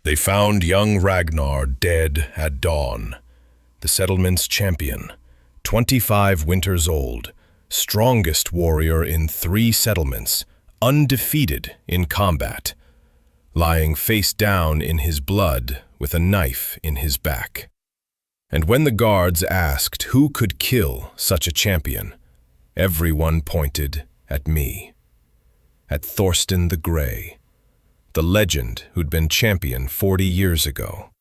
They found young Ragnar dead at dawn, the settlement's champion, 25 winters old, strongest warrior in 3 settlements, undefeated in combat, lying face down in his blood with a knife in his back. And when the guards asked who could kill such a champion, everyone pointed at me, at Thorsten the Grey, the legend who'd been champion 40 years ago.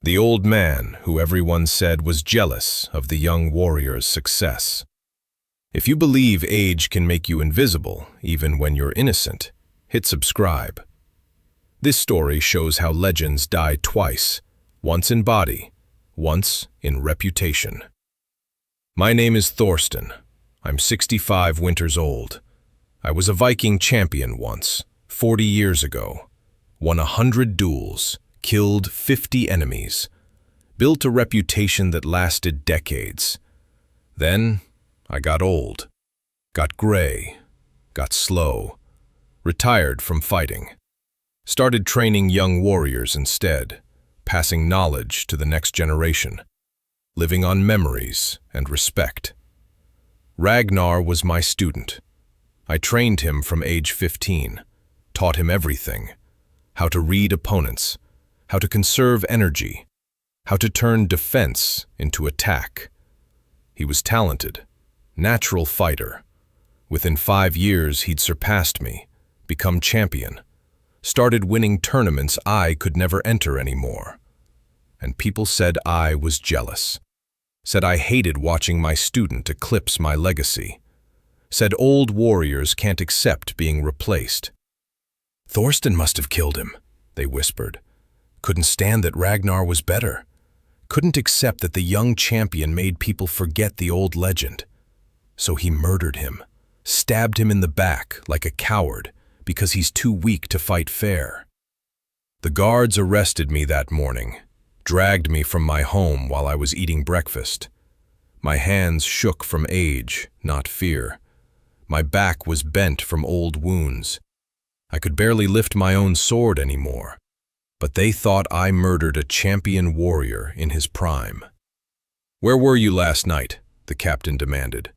The old man who everyone said was jealous of the young warrior's success. If you believe age can make you invisible, even when you're innocent, hit subscribe. This story shows how legends die twice, once in body, once in reputation. My name is Thorsten. I'm 65 winters old. I was a Viking champion once, 40 years ago, won 100 duels, killed 50 enemies, built a reputation that lasted decades. Then I got old, got gray, got slow, retired from fighting, started training young warriors instead, passing knowledge to the next generation, living on memories and respect. Ragnar was my student. I trained him from age 15, taught him everything: how to read opponents, how to conserve energy, how to turn defense into attack. He was talented, natural fighter. Within 5 years, he'd surpassed me, become champion, started winning tournaments I could never enter anymore. And people said I was jealous, said I hated watching my student eclipse my legacy, said old warriors can't accept being replaced. Thorsten must have killed him, they whispered. Couldn't stand that Ragnar was better. Couldn't accept that the young champion made people forget the old legend. So he murdered him, stabbed him in the back like a coward because he's too weak to fight fair. The guards arrested me that morning, dragged me from my home while I was eating breakfast. My hands shook from age, not fear. My back was bent from old wounds. I could barely lift my own sword anymore, but they thought I murdered a champion warrior in his prime. "Where were you last night?" the captain demanded.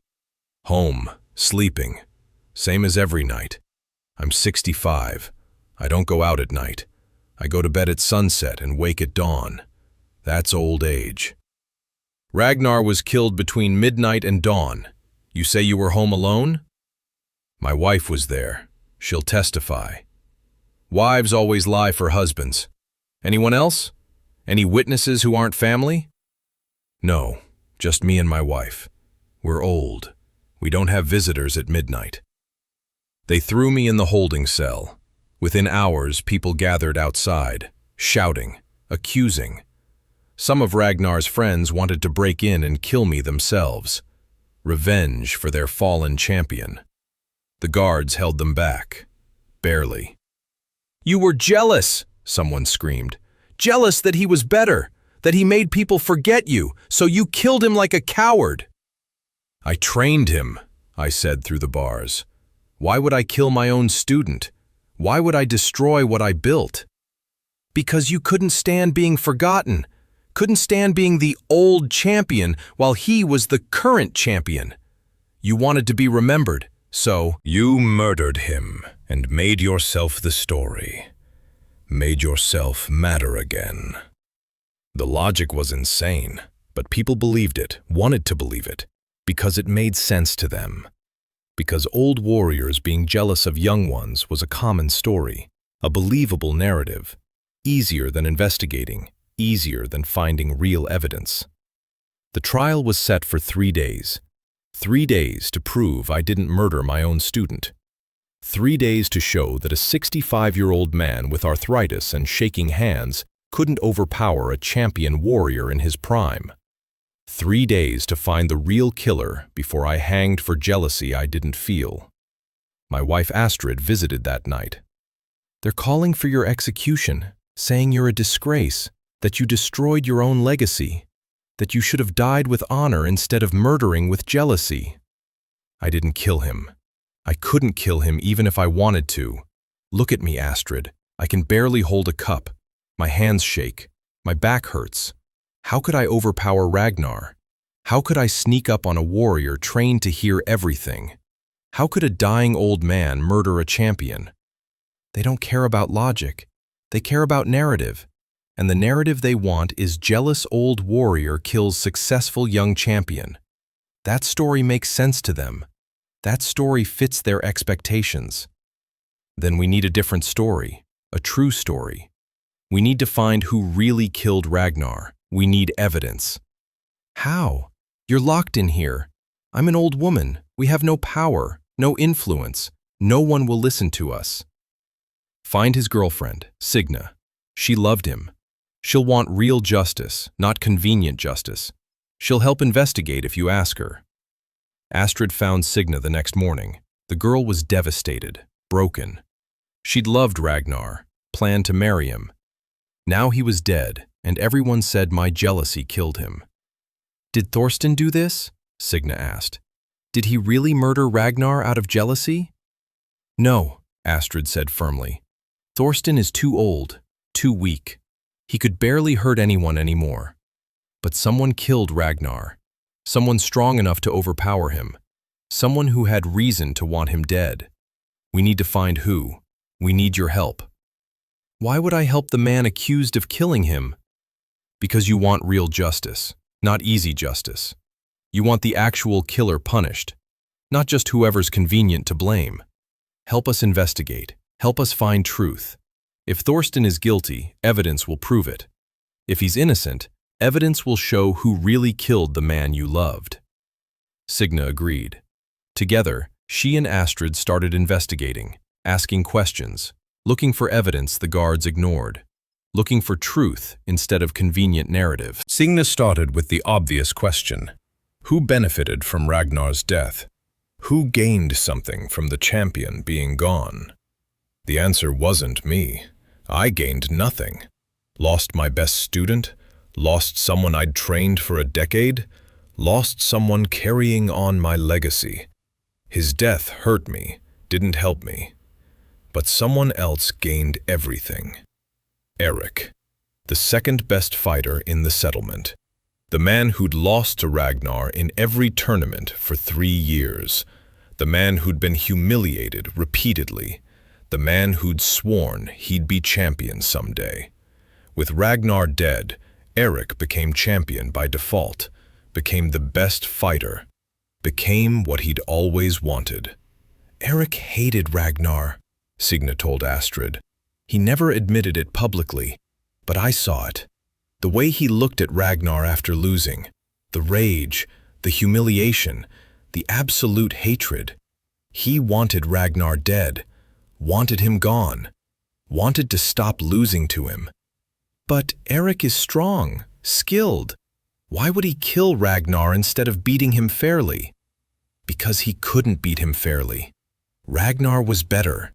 "Home, sleeping, same as every night. I'm 65. I don't go out at night. I go to bed at sunset and wake at dawn. That's old age." "Ragnar was killed between midnight and dawn. You say you were home alone?" "My wife was there. She'll testify." "Wives always lie for husbands. Anyone else? Any witnesses who aren't family?" "No, just me and my wife. We're old. We don't have visitors at midnight." They threw me in the holding cell. Within hours, people gathered outside, shouting, accusing. Some of Ragnar's friends wanted to break in and kill me themselves. Revenge for their fallen champion. The guards held them back. Barely. "You were jealous," someone screamed. "Jealous that he was better, that he made people forget you, so you killed him like a coward." "I trained him," I said through the bars. "Why would I kill my own student? Why would I destroy what I built?" "Because you couldn't stand being forgotten, couldn't stand being the old champion while he was the current champion. You wanted to be remembered, so—" "You murdered him and made yourself the story. Made yourself matter again." The logic was insane, but people believed it, wanted to believe it, because it made sense to them. Because old warriors being jealous of young ones was a common story, a believable narrative, easier than investigating, easier than finding real evidence. The trial was set for 3 days. 3 days to prove I didn't murder my own student. 3 days to show that a 65-year-old man with arthritis and shaking hands couldn't overpower a champion warrior in his prime. 3 days to find the real killer before I hanged for jealousy I didn't feel. My wife Astrid visited that night. "They're calling for your execution, saying you're a disgrace, that you destroyed your own legacy, that you should have died with honor instead of murdering with jealousy." I didn't kill him. I couldn't kill him even if I wanted to. Look at me, Astrid. I can barely hold a cup. My hands shake. My back hurts. How could I overpower Ragnar? How could I sneak up on a warrior trained to hear everything? How could a dying old man murder a champion? They don't care about logic. They care about narrative. And the narrative they want is jealous old warrior kills successful young champion. That story makes sense to them. That story fits their expectations. Then we need a different story, a true story. We need to find who really killed Ragnar. We need evidence. How? You're locked in here. I'm an old woman. We have no power, no influence. No one will listen to us. Find his girlfriend, Signa. She loved him. She'll want real justice, not convenient justice. She'll help investigate if you ask her. Astrid found Signa the next morning. The girl was devastated, broken. She'd loved Ragnar, planned to marry him. Now he was dead, and everyone said my jealousy killed him. Did Thorsten do this? Signa asked. Did he really murder Ragnar out of jealousy? No, Astrid said firmly. Thorsten is too old, too weak. He could barely hurt anyone anymore. But someone killed Ragnar. Someone strong enough to overpower him. Someone who had reason to want him dead. We need to find who. We need your help. Why would I help the man accused of killing him? Because you want real justice, not easy justice. You want the actual killer punished, not just whoever's convenient to blame. Help us investigate. Help us find truth. If Thorsten is guilty, evidence will prove it. If he's innocent, evidence will show who really killed the man you loved. Signa agreed. Together, she and Astrid started investigating, asking questions, looking for evidence the guards ignored, looking for truth instead of convenient narrative. Signa started with the obvious question. Who benefited from Ragnar's death? Who gained something from the champion being gone? The answer wasn't me. I gained nothing. Lost my best student, lost someone I'd trained for a decade, lost someone carrying on my legacy. His death hurt me, didn't help me. But someone else gained everything. Erik, the second best fighter in the settlement. The man who'd lost to Ragnar in every tournament for 3 years. The man who'd been humiliated repeatedly. The man who'd sworn he'd be champion someday. With Ragnar dead, Erik became champion by default, became the best fighter, became what he'd always wanted. Erik hated Ragnar, Signa told Astrid. He never admitted it publicly, but I saw it. The way he looked at Ragnar after losing, the rage, the humiliation, the absolute hatred. He wanted Ragnar dead, wanted him gone, wanted to stop losing to him. But Erik is strong, skilled. Why would he kill Ragnar instead of beating him fairly? Because he couldn't beat him fairly. Ragnar was better.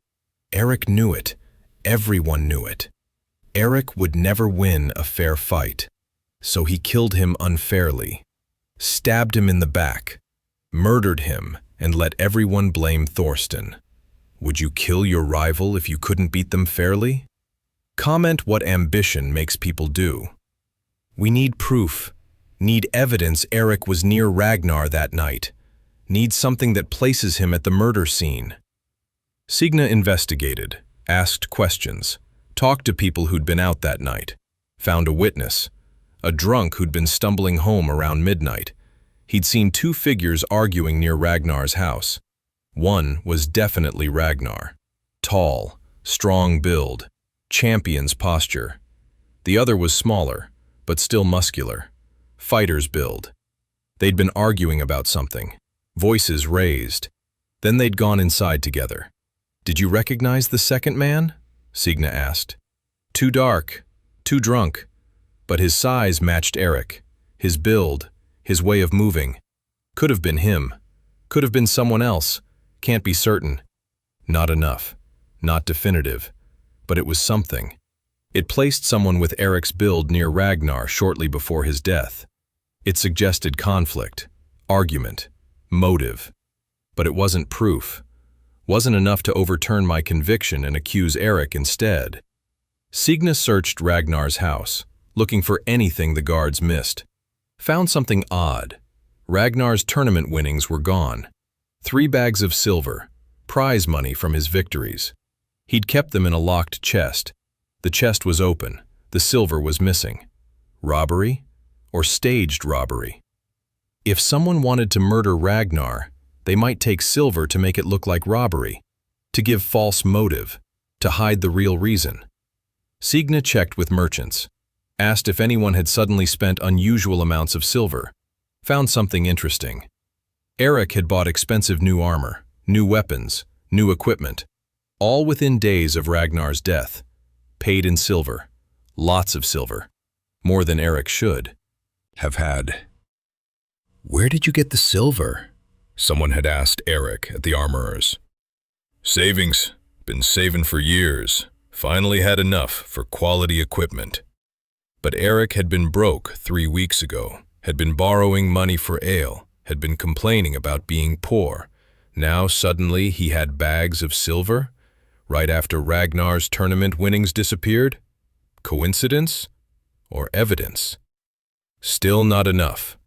Erik knew it. Everyone knew it. Erik would never win a fair fight. So he killed him unfairly, stabbed him in the back, murdered him, and let everyone blame Thorsten. Would you kill your rival if you couldn't beat them fairly? Comment what ambition makes people do. We need proof. Need evidence Erik was near Ragnar that night. Need something that places him at the murder scene. Signa investigated, asked questions, talked to people who'd been out that night, found a witness, a drunk who'd been stumbling home around midnight. He'd seen 2 figures arguing near Ragnar's house. One was definitely Ragnar. Tall, strong build, champion's posture. The other was smaller, but still muscular. Fighter's build. They'd been arguing about something, voices raised. Then they'd gone inside together. Did you recognize the second man? Signa asked. Too dark, too drunk. But his size matched Erik. His build, his way of moving. Could have been him. Could have been someone else. Can't be certain. Not enough. Not definitive. But it was something. It placed someone with Erik's build near Ragnar shortly before his death. It suggested conflict, argument, motive. But it wasn't proof. Wasn't enough to overturn my conviction and accuse Erik instead. Signa searched Ragnar's house, looking for anything the guards missed. Found something odd. Ragnar's tournament winnings were gone. 3 bags of silver, prize money from his victories. He'd kept them in a locked chest. The chest was open. The silver was missing. Robbery? Or staged robbery? If someone wanted to murder Ragnar, they might take silver to make it look like robbery, to give false motive, to hide the real reason. Signa checked with merchants, asked if anyone had suddenly spent unusual amounts of silver, found something interesting. Erik had bought expensive new armor, new weapons, new equipment, all within days of Ragnar's death, paid in silver, lots of silver, more than Erik should have had. "Where did you get the silver?" someone had asked Erik at the armorer's. "Savings. Been saving for years. Finally had enough for quality equipment." But Erik had been broke 3 weeks ago, had been borrowing money for ale, had been complaining about being poor. Now suddenly he had bags of silver, right after Ragnar's tournament winnings disappeared? Coincidence? Or evidence? Still not enough.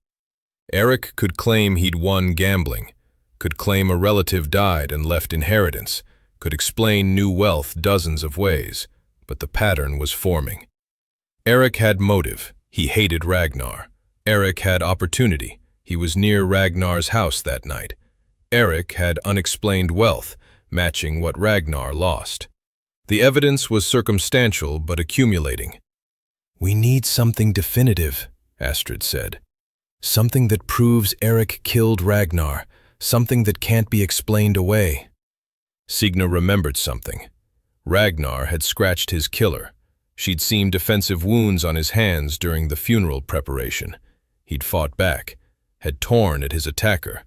Erik could claim he'd won gambling, could claim a relative died and left inheritance, could explain new wealth dozens of ways, but the pattern was forming. Erik had motive. He hated Ragnar. Erik had opportunity. He was near Ragnar's house that night. Erik had unexplained wealth, matching what Ragnar lost. The evidence was circumstantial but accumulating. "We need something definitive," Astrid said. "Something that proves Erik killed Ragnar, something that can't be explained away." Signa remembered something. Ragnar had scratched his killer. She'd seen defensive wounds on his hands during the funeral preparation. He'd fought back, had torn at his attacker.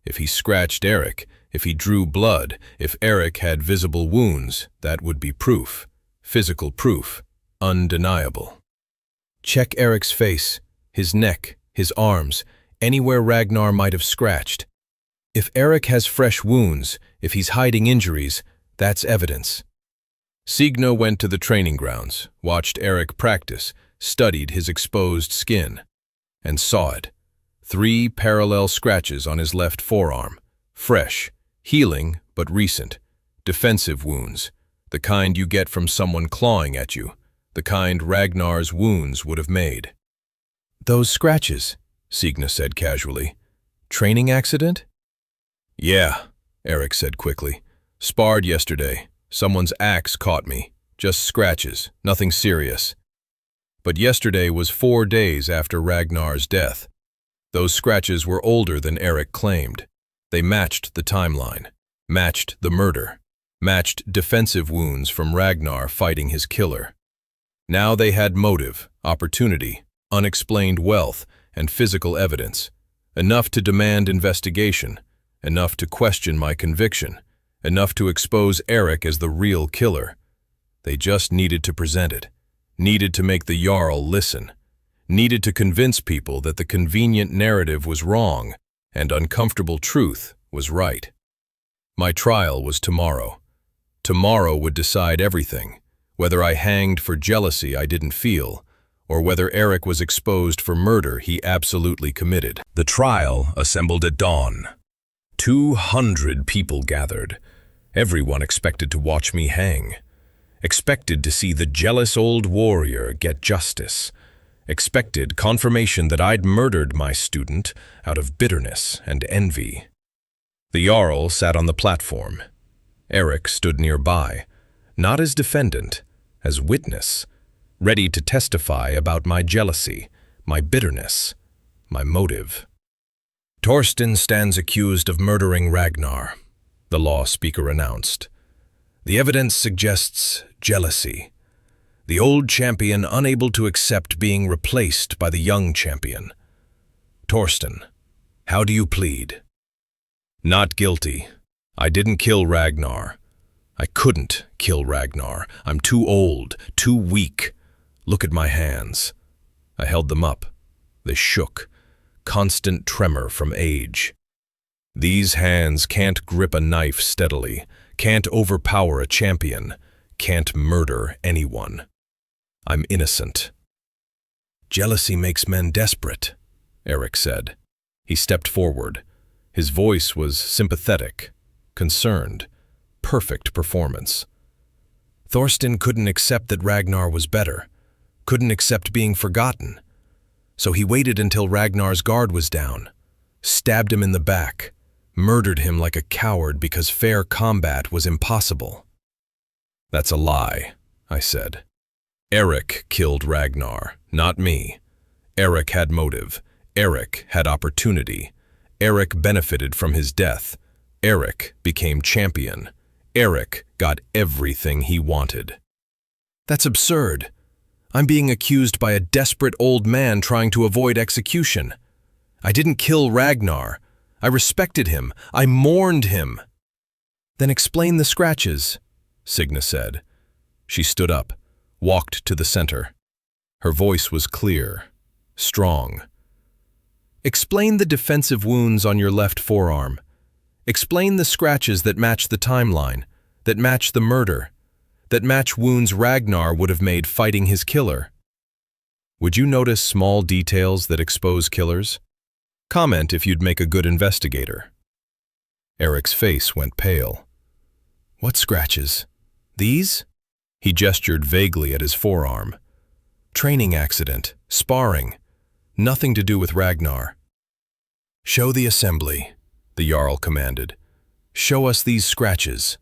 If he scratched Erik, if he drew blood, if Erik had visible wounds, that would be proof. Physical proof. Undeniable. Check Erik's face, his neck, his arms, anywhere Ragnar might have scratched. If Erik has fresh wounds, if he's hiding injuries, that's evidence. Signa went to the training grounds, watched Erik practice, studied his exposed skin, and saw it. 3 parallel scratches on his left forearm. Fresh, healing, but recent. Defensive wounds, the kind you get from someone clawing at you, the kind Ragnar's wounds would have made. "Those scratches," Signa said casually. "Training accident?" "Yeah," Erik said quickly. "Sparred yesterday. Someone's axe caught me. Just scratches, nothing serious." But yesterday was 4 days after Ragnar's death. Those scratches were older than Erik claimed. They matched the timeline, matched the murder, matched defensive wounds from Ragnar fighting his killer. Now they had motive, opportunity, unexplained wealth, and physical evidence. Enough to demand investigation, enough to question my conviction, enough to expose Erik as the real killer. They just needed to present it, needed to make the Jarl listen, needed to convince people that the convenient narrative was wrong and uncomfortable truth was right. My trial was tomorrow. Tomorrow would decide everything, whether I hanged for jealousy I didn't feel, or whether Erik was exposed for murder he absolutely committed. The trial assembled at dawn. 200 people gathered. Everyone expected to watch me hang. Expected to see the jealous old warrior get justice. Expected confirmation that I'd murdered my student out of bitterness and envy. The Jarl sat on the platform. Erik stood nearby, not as defendant, as witness, ready to testify about my jealousy, my bitterness, my motive. "Thorsten stands accused of murdering Ragnar," the law speaker announced. "The evidence suggests jealousy. The old champion unable to accept being replaced by the young champion. Thorsten, how do you plead?" "Not guilty. I didn't kill Ragnar. I couldn't kill Ragnar. I'm too old, too weak. Look at my hands." I held them up. They shook. Constant tremor from age. "These hands can't grip a knife steadily, can't overpower a champion, can't murder anyone." I'm innocent." "Jealousy makes men desperate," Erik said. He stepped forward. His voice was sympathetic, concerned, perfect performance. "Thorsten couldn't accept that Ragnar was better, couldn't accept being forgotten. So he waited until Ragnar's guard was down, stabbed him in the back, murdered him like a coward because fair combat was impossible." "That's a lie," I said. "Erik killed Ragnar, not me. Erik had motive. Erik had opportunity. Erik benefited from his death. Erik became champion. Erik got everything he wanted." "That's absurd. I'm being accused by a desperate old man trying to avoid execution. I didn't kill Ragnar. I respected him. I mourned him." "Then explain the scratches," Signa said. She stood up, walked to the center. Her voice was clear, strong. "Explain the defensive wounds on your left forearm. Explain the scratches that match the timeline, that match the murder, that match wounds Ragnar would have made fighting his killer." "Would you notice small details that expose killers? Comment if you'd make a good investigator." Erik's face went pale. "What scratches? These?" He gestured vaguely at his forearm. "Training accident, sparring. Nothing to do with Ragnar." "Show the assembly," the Jarl commanded. "Show us these scratches."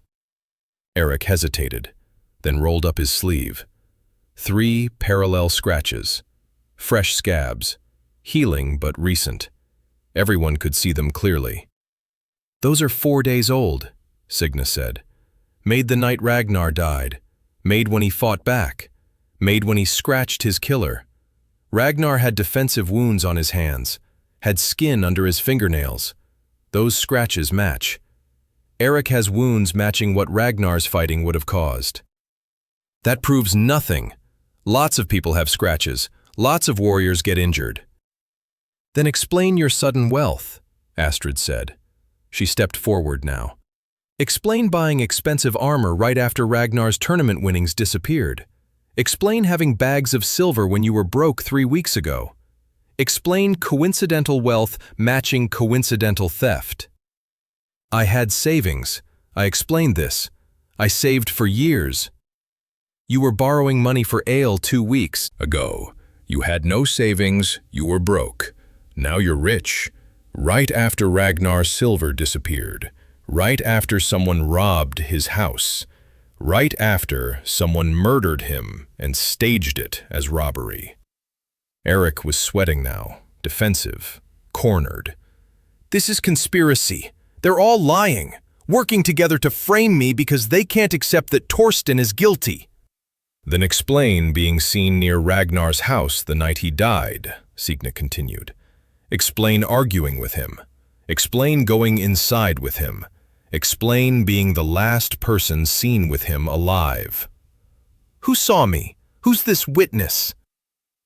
Erik hesitated, then rolled up his sleeve. 3 parallel scratches, fresh scabs, healing but recent. Everyone could see them clearly. "Those are 4 days old," Signa said. "Made the night Ragnar died. Made when he fought back. Made when he scratched his killer. Ragnar had defensive wounds on his hands, had skin under his fingernails. Those scratches match. Erik has wounds matching what Ragnar's fighting would have caused." "That proves nothing. Lots of people have scratches. Lots of warriors get injured." "Then explain your sudden wealth," Astrid said. She stepped forward now. "Explain buying expensive armor right after Ragnar's tournament winnings disappeared. Explain having bags of silver when you were broke 3 weeks ago. Explain coincidental wealth matching coincidental theft." "I had savings. I explained this. I saved for years." "You were borrowing money for ale 2 weeks ago. You had no savings, you were broke. Now you're rich. Right after Ragnar's silver disappeared. Right after someone robbed his house. Right after someone murdered him and staged it as robbery." Erik was sweating now, defensive, cornered. "This is conspiracy. They're all lying, working together to frame me because they can't accept that Thorsten is guilty." "Then explain being seen near Ragnar's house the night he died," Signa continued. "Explain arguing with him. Explain going inside with him. Explain being the last person seen with him alive." "Who saw me? Who's this witness?"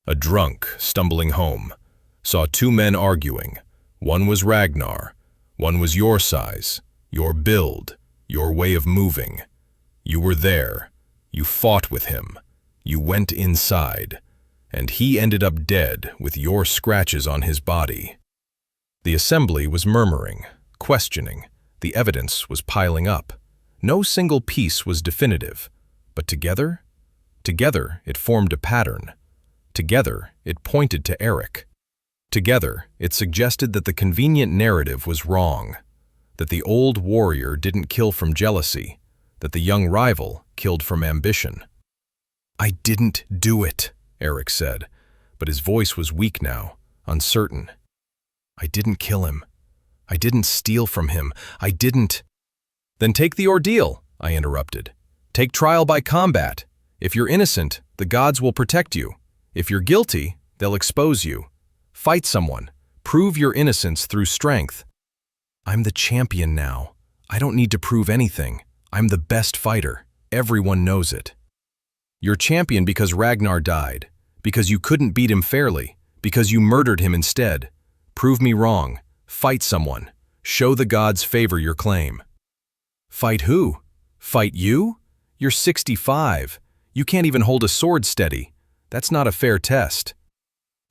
"A drunk stumbling home. Saw 2 men arguing. One was Ragnar. One was your size, your build, your way of moving. You were there. You fought with him. You went inside. And he ended up dead with your scratches on his body." The assembly was murmuring, questioning. The evidence was piling up. No single piece was definitive. But together it formed a pattern. Together, it pointed to Erik. Together, it suggested that the convenient narrative was wrong, that the old warrior didn't kill from jealousy, that the young rival killed from ambition. "I didn't do it," Erik said, but his voice was weak now, uncertain. "I didn't kill him. I didn't steal from him. I didn't—" "Then take the ordeal," I interrupted. "Take trial by combat. If you're innocent, the gods will protect you. If you're guilty, they'll expose you. Fight someone. Prove your innocence through strength." "I'm the champion now. I don't need to prove anything. I'm the best fighter. Everyone knows it." "You're champion because Ragnar died, because you couldn't beat him fairly, because you murdered him instead. Prove me wrong. Fight someone. Show the gods favor your claim." "Fight who? Fight you? You're 65. You can't even hold a sword steady. That's not a fair test.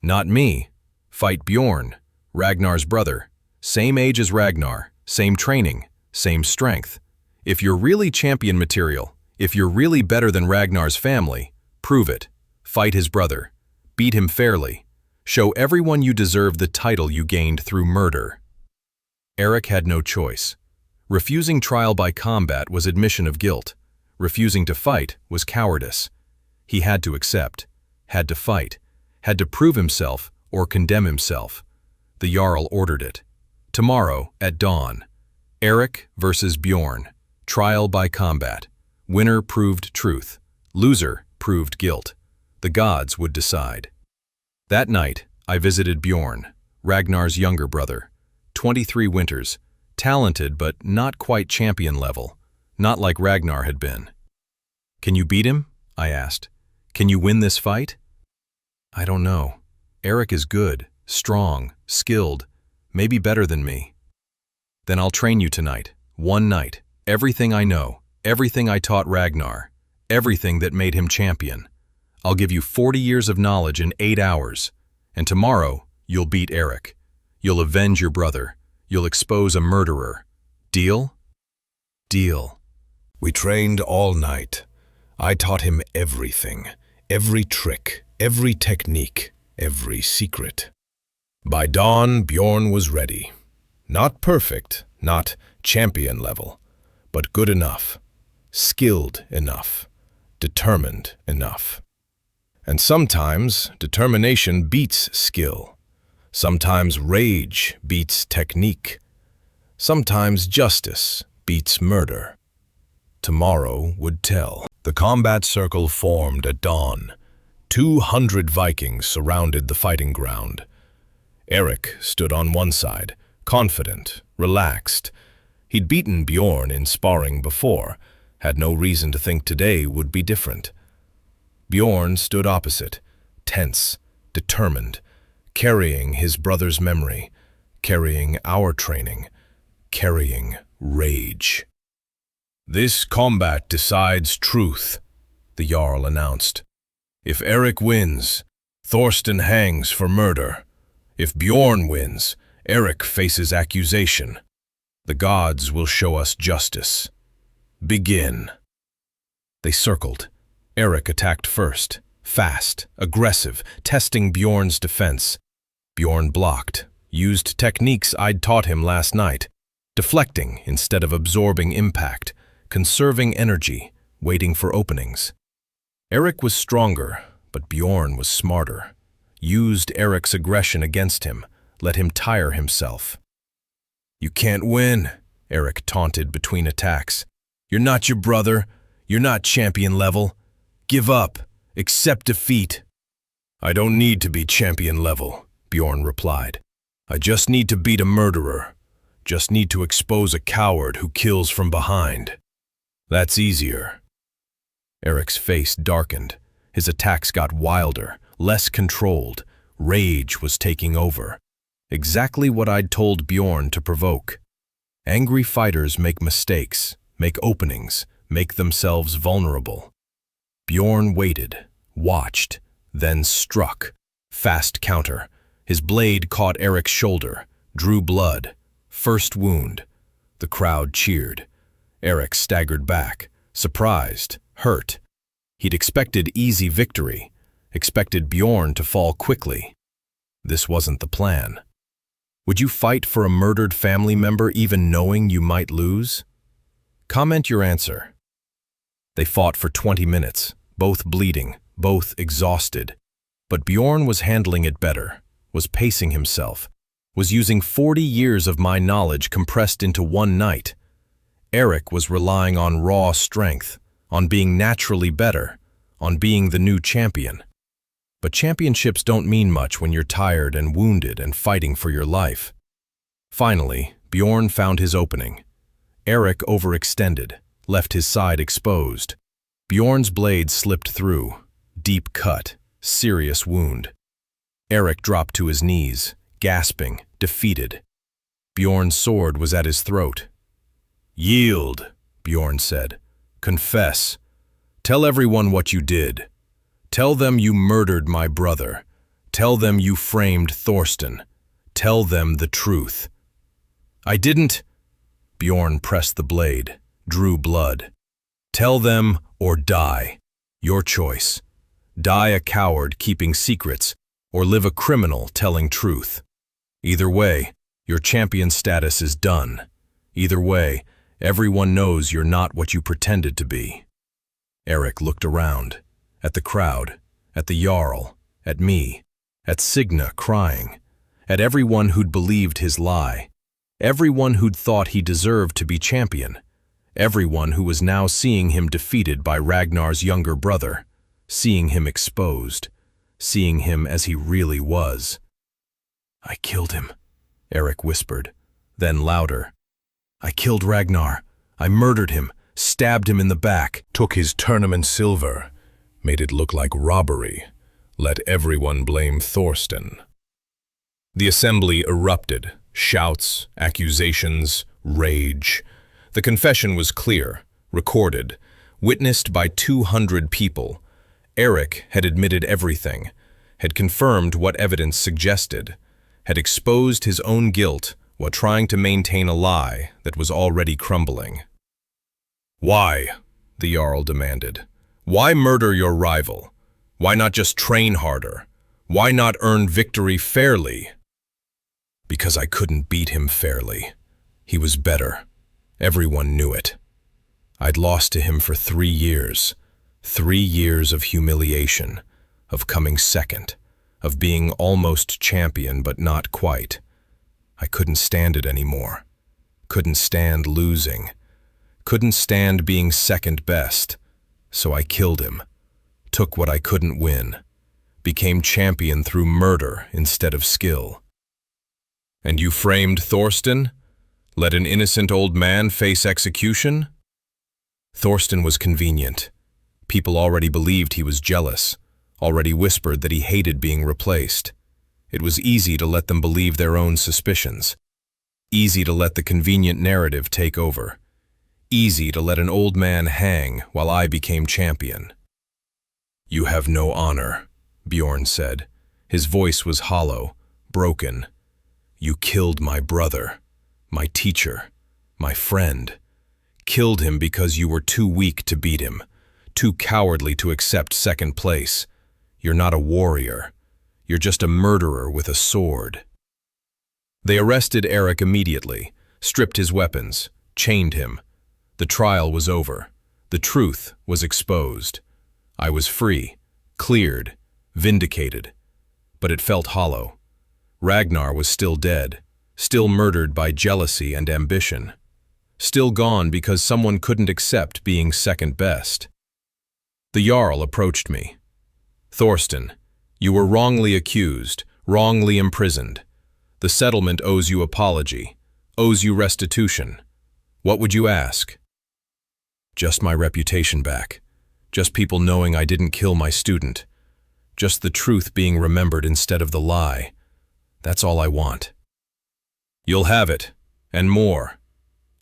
Not me. Fight Bjorn, Ragnar's brother. Same age as Ragnar, same training, same strength. If you're really champion material, if you're really better than Ragnar's family, prove it. Fight his brother. Beat him fairly. Show everyone you deserve the title you gained through murder. Erik had no choice. Refusing trial by combat was admission of guilt. Refusing to fight was cowardice. He had to accept, had to fight, had to prove himself or condemn himself. The Jarl ordered it. Tomorrow, at dawn, Erik versus Bjorn. Trial by combat. Winner proved truth. Loser proved guilt. The gods would decide. That night, I visited Bjorn, Ragnar's younger brother. 23 winters, talented but not quite champion level, not like Ragnar had been. Can you beat him? I asked. Can you win this fight? I don't know. Erik is good, strong, skilled, maybe better than me. Then I'll train you tonight, one night, everything I know, everything I taught Ragnar, everything that made him champion. I'll give you 40 years of knowledge in 8 hours, and tomorrow you'll beat Erik. You'll avenge your brother. You'll expose a murderer. Deal? Deal. We trained all night. I taught him everything, every trick, every technique, every secret. By dawn, Bjorn was ready. Not perfect, not champion level, but good enough, skilled enough, determined enough. And sometimes determination beats skill. Sometimes rage beats technique. Sometimes justice beats murder. Tomorrow would tell. The combat circle formed at dawn. 200 Vikings surrounded the fighting ground. Erik stood on one side, confident, relaxed. He'd beaten Bjorn in sparring before, had no reason to think today would be different. Bjorn stood opposite, tense, determined, carrying his brother's memory, carrying our training, carrying rage. This combat decides truth, the Jarl announced. If Erik wins, Thorsten hangs for murder. If Bjorn wins, Erik faces accusation. The gods will show us justice. Begin. They circled. Erik attacked first, fast, aggressive, testing Bjorn's defense. Bjorn blocked, used techniques I'd taught him last night, deflecting instead of absorbing impact, conserving energy, waiting for openings. Erik was stronger, but Bjorn was smarter. Used Erik's aggression against him, let him tire himself. You can't win, Erik taunted between attacks. You're not your brother. You're not champion level. Give up. Accept defeat. I don't need to be champion level, Bjorn replied. I just need to beat a murderer. Just need to expose a coward who kills from behind. That's easier. Erik's face darkened. His attacks got wilder, less controlled. Rage was taking over. Exactly what I'd told Bjorn to provoke. Angry fighters make mistakes, make openings, make themselves vulnerable. Bjorn waited, watched, then struck. Fast counter. His blade caught Erik's shoulder, drew blood. First wound. The crowd cheered. Erik staggered back, surprised, hurt. He'd expected easy victory, expected Bjorn to fall quickly. This wasn't the plan. Would you fight for a murdered family member even knowing you might lose? Comment your answer. They fought for 20 minutes, both bleeding, both exhausted. But Bjorn was handling it better, was pacing himself, was using 40 years of my knowledge compressed into one night. Erik was relying on raw strength, on being naturally better, on being the new champion. But championships don't mean much when you're tired and wounded and fighting for your life. Finally, Bjorn found his opening. Erik overextended, left his side exposed. Bjorn's blade slipped through, deep cut, serious wound. Erik dropped to his knees, gasping, defeated. Bjorn's sword was at his throat. Yield, Bjorn said. Confess. Tell everyone what you did. Tell them you murdered my brother. Tell them you framed Thorsten. Tell them the truth." "I didn't." Bjorn pressed the blade, drew blood. "Tell them or die. Your choice. Die a coward keeping secrets, or live a criminal telling truth. Either way, your champion status is done. Either way, everyone knows you're not what you pretended to be." Erik looked around, at the crowd, at the Jarl, at me, at Signa crying, at everyone who'd believed his lie, everyone who'd thought he deserved to be champion, everyone who was now seeing him defeated by Ragnar's younger brother, seeing him exposed, seeing him as he really was. "I killed him," Erik whispered, then louder. "I killed Ragnar. I murdered him, stabbed him in the back, Took his tournament silver, made it look like robbery, let everyone blame Thorsten." The assembly erupted, shouts, accusations, rage. The confession was clear, recorded, witnessed by 200 people. Erik had admitted everything, had confirmed what evidence suggested, had exposed his own guilt while trying to maintain a lie that was already crumbling. "Why?" the Jarl demanded. "Why murder your rival? Why not just train harder? Why not earn victory fairly?" "Because I couldn't beat him fairly. He was better. Everyone knew it. I'd lost to him for 3 years. 3 years of humiliation, of coming second, of being almost champion but not quite. I couldn't stand it anymore. Couldn't stand losing. Couldn't stand being second best. So I killed him. Took what I couldn't win. Became champion through murder instead of skill." "And you framed Thorsten? Let an innocent old man face execution?" "Thorsten was convenient. People already believed he was jealous, already whispered that he hated being replaced. It was easy to let them believe their own suspicions. Easy to let the convenient narrative take over. Easy to let an old man hang while I became champion." "You have no honor," Bjorn said. His voice was hollow, broken. "You killed my brother, my teacher, my friend. Killed him because you were too weak to beat him, too cowardly to accept second place. You're not a warrior. You're just a murderer with a sword." They arrested Erik immediately, stripped his weapons, chained him. The trial was over. The truth was exposed. I was free, cleared, vindicated. But it felt hollow. Ragnar was still dead, still murdered by jealousy and ambition. Still gone because someone couldn't accept being second best. The Jarl approached me. "Thorsten, you were wrongly accused, wrongly imprisoned. The settlement owes you apology, owes you restitution. What would you ask?" "Just my reputation back. Just people knowing I didn't kill my student. Just the truth being remembered instead of the lie. That's all I want." "You'll have it, and more.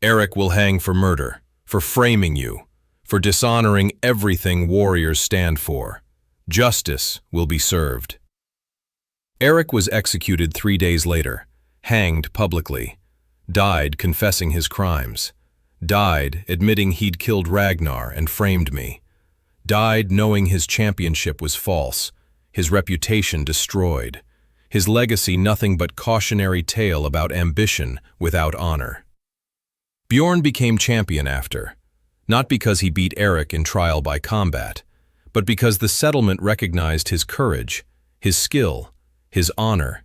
Erik will hang for murder, for framing you, for dishonoring everything warriors stand for. Justice will be served." Erik was executed 3 days later, hanged publicly, died confessing his crimes, died admitting he'd killed Ragnar and framed me, died knowing his championship was false, his reputation destroyed, his legacy nothing but cautionary tale about ambition without honor. Bjorn became champion after, not because he beat Erik in trial by combat, but because the settlement recognized his courage, his skill, his honor.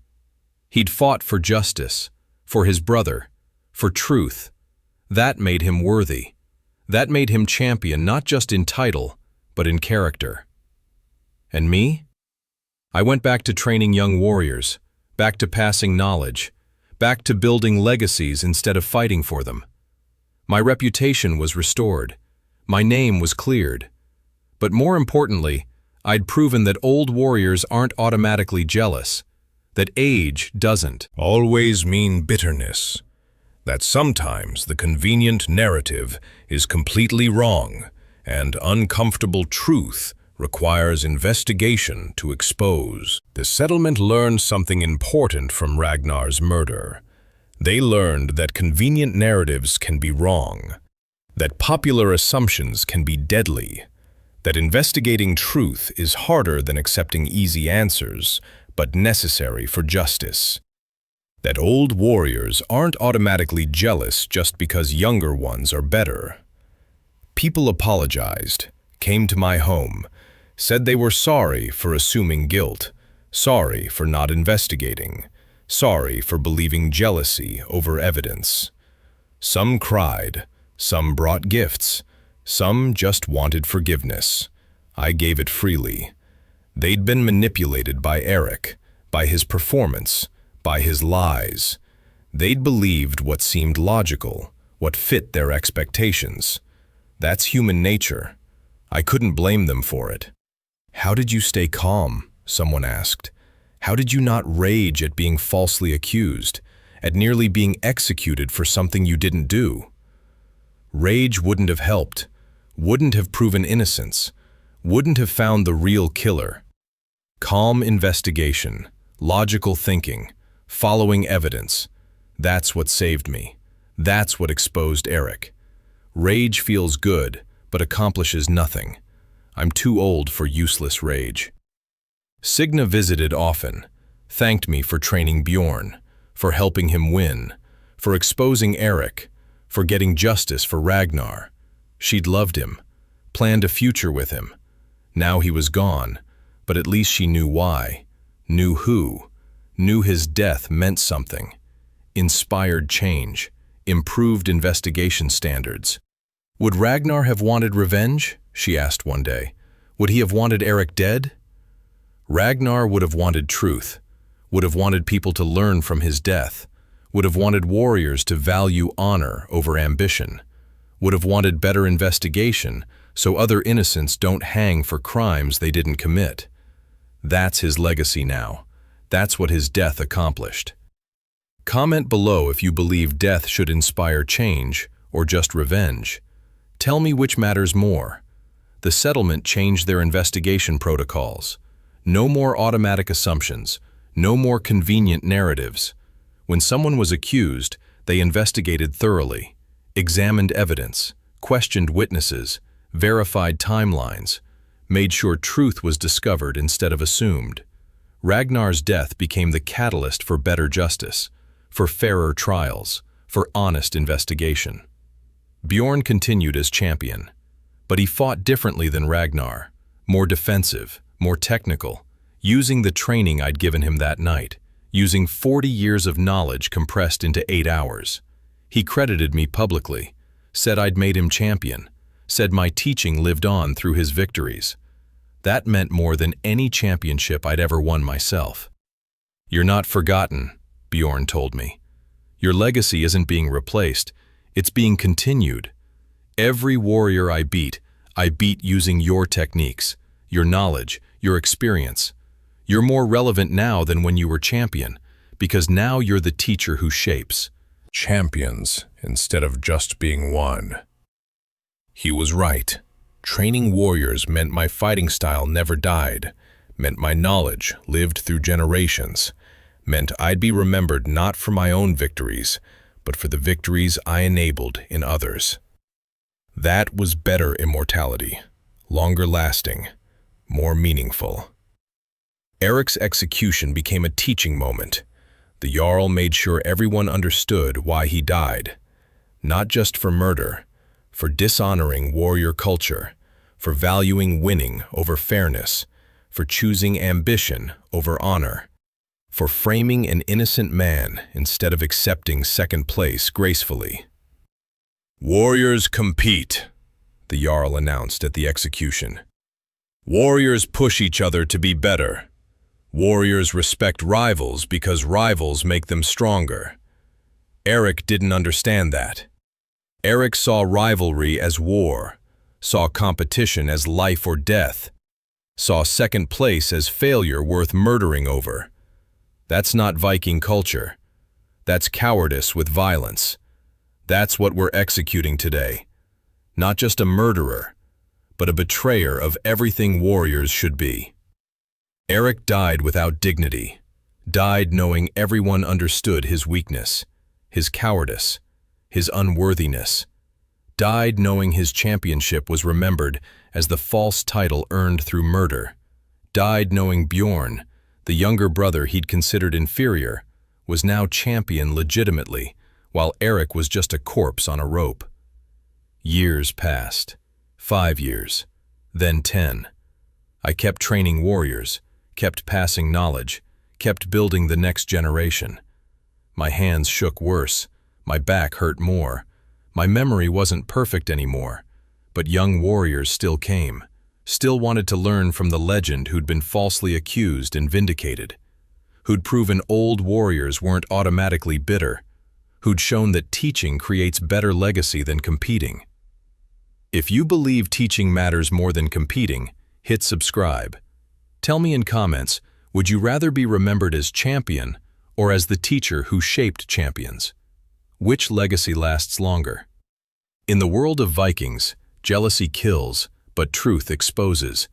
He'd fought for justice, for his brother, for truth. That made him worthy. That made him champion not just in title, but in character. And me? I went back to training young warriors, back to passing knowledge, back to building legacies instead of fighting for them. My reputation was restored. My name was cleared. But more importantly, I'd proven that old warriors aren't automatically jealous, that age doesn't always mean bitterness, that sometimes the convenient narrative is completely wrong and uncomfortable truth requires investigation to expose. The settlement learned something important from Ragnar's murder. They learned that convenient narratives can be wrong, that popular assumptions can be deadly, that investigating truth is harder than accepting easy answers, but necessary for justice. That old warriors aren't automatically jealous just because younger ones are better. People apologized, came to my home, said they were sorry for assuming guilt, sorry for not investigating, sorry for believing jealousy over evidence. Some cried, some brought gifts, some just wanted forgiveness. I gave it freely. They'd been manipulated by Erik, by his performance, by his lies. They'd believed what seemed logical, what fit their expectations. That's human nature. I couldn't blame them for it. "How did you stay calm?" someone asked. "How did you not rage at being falsely accused, at nearly being executed for something you didn't do?" Rage wouldn't have helped, wouldn't have proven innocence, wouldn't have found the real killer. Calm investigation, logical thinking, following evidence, that's what saved me. That's what exposed Erik. Rage feels good, but accomplishes nothing. I'm too old for useless rage. Signa visited often, thanked me for training Bjorn, for helping him win, for exposing Erik, for getting justice for Ragnar. She'd loved him, planned a future with him. Now he was gone, but at least she knew why, knew who, knew his death meant something. Inspired change, improved investigation standards. Would Ragnar have wanted revenge? She asked one day. Would he have wanted Erik dead? Ragnar would have wanted truth, would have wanted people to learn from his death, would have wanted warriors to value honor over ambition, would have wanted better investigation so other innocents don't hang for crimes they didn't commit. That's his legacy now. That's what his death accomplished. Comment below if you believe death should inspire change or just revenge. Tell me which matters more. The settlement changed their investigation protocols. No more automatic assumptions, no more convenient narratives. When someone was accused, they investigated thoroughly, examined evidence, questioned witnesses, verified timelines, made sure truth was discovered instead of assumed. Ragnar's death became the catalyst for better justice, for fairer trials, for honest investigation. Bjorn continued as champion, but he fought differently than Ragnar, more defensive, more technical, using the training I'd given him that night, using 40 years of knowledge compressed into 8 hours. He credited me publicly, said I'd made him champion, said my teaching lived on through his victories. That meant more than any championship I'd ever won myself. "You're not forgotten," Bjorn told me. "Your legacy isn't being replaced, it's being continued. Every warrior I beat using your techniques, your knowledge, your experience. You're more relevant now than when you were champion, because now you're the teacher who shapes champions instead of just being one." He was right. Training warriors meant my fighting style never died, meant my knowledge lived through generations, meant I'd be remembered not for my own victories, but for the victories I enabled in others. That was better immortality, longer lasting, more meaningful. Erik's execution became a teaching moment. The Jarl made sure everyone understood why he died, not just for murder, for dishonoring warrior culture, for valuing winning over fairness, for choosing ambition over honor, for framing an innocent man instead of accepting second place gracefully. "Warriors compete," the Jarl announced at the execution. "Warriors push each other to be better. Warriors respect rivals because rivals make them stronger." Erik didn't understand that. Erik saw rivalry as war, saw competition as life or death, saw second place as failure worth murdering over. That's not Viking culture. That's cowardice with violence. That's what we're executing today. Not just a murderer, but a betrayer of everything warriors should be. Erik died without dignity, died knowing everyone understood his weakness, his cowardice, his unworthiness, died knowing his championship was remembered as the false title earned through murder, died knowing Bjorn, the younger brother he'd considered inferior, was now champion legitimately, while Erik was just a corpse on a rope. Years passed. 5 years, then 10. I kept training warriors, kept passing knowledge, kept building the next generation. My hands shook worse, my back hurt more. My memory wasn't perfect anymore, but young warriors still came, still wanted to learn from the legend who'd been falsely accused and vindicated, who'd proven old warriors weren't automatically bitter, who'd shown that teaching creates better legacy than competing. If you believe teaching matters more than competing, hit subscribe. Tell me in comments, would you rather be remembered as champion or as the teacher who shaped champions? Which legacy lasts longer? In the world of Vikings, jealousy kills, but truth exposes.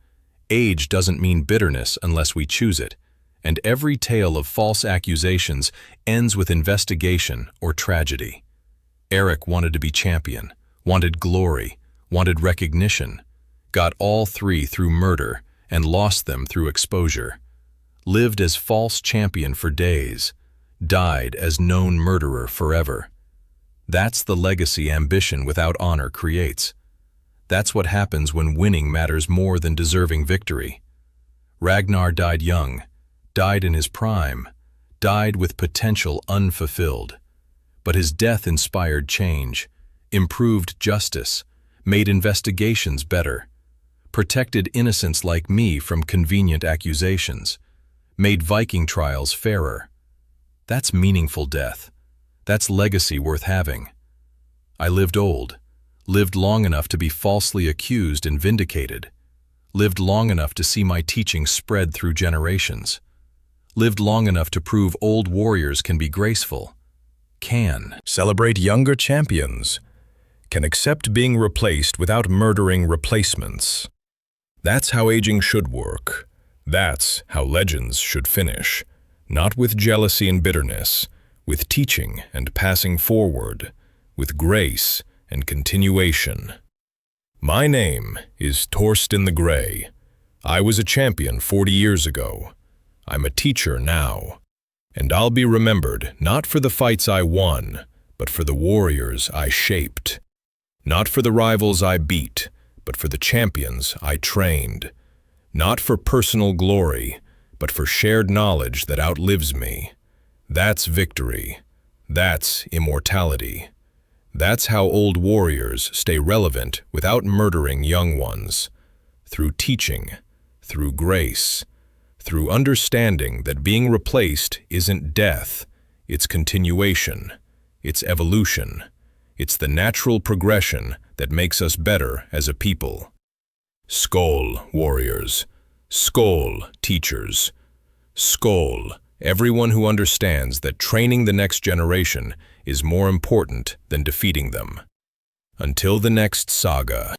Age doesn't mean bitterness unless we choose it, and every tale of false accusations ends with investigation or tragedy. Erik wanted to be champion, wanted glory, wanted recognition, got all three through murder and lost them through exposure, lived as false champion for days, died as known murderer forever. That's the legacy ambition without honor creates. That's what happens when winning matters more than deserving victory. Ragnar died young, died in his prime, died with potential unfulfilled. But his death inspired change, improved justice, made investigations better, protected innocents like me from convenient accusations, made Viking trials fairer. That's meaningful death. That's legacy worth having. I lived old, lived long enough to be falsely accused and vindicated, lived long enough to see my teaching spread through generations, lived long enough to prove old warriors can be graceful, can Celebrate younger champions, can accept being replaced without murdering replacements. That's how aging should work. That's how legends should finish. Not with jealousy and bitterness, with teaching and passing forward, with grace and continuation. My name is Thorsten the Grey. I was a champion 40 years ago. I'm a teacher now. And I'll be remembered not for the fights I won, but for the warriors I shaped. Not for the rivals I beat, but for the champions I trained. Not for personal glory, but for shared knowledge that outlives me. That's victory. That's immortality. That's how old warriors stay relevant without murdering young ones. Through teaching, through grace, through understanding that being replaced isn't death, it's continuation, it's evolution. It's the natural progression that makes us better as a people. Skål, warriors. Skål, teachers. Skål, everyone who understands that training the next generation is more important than defeating them. Until the next saga.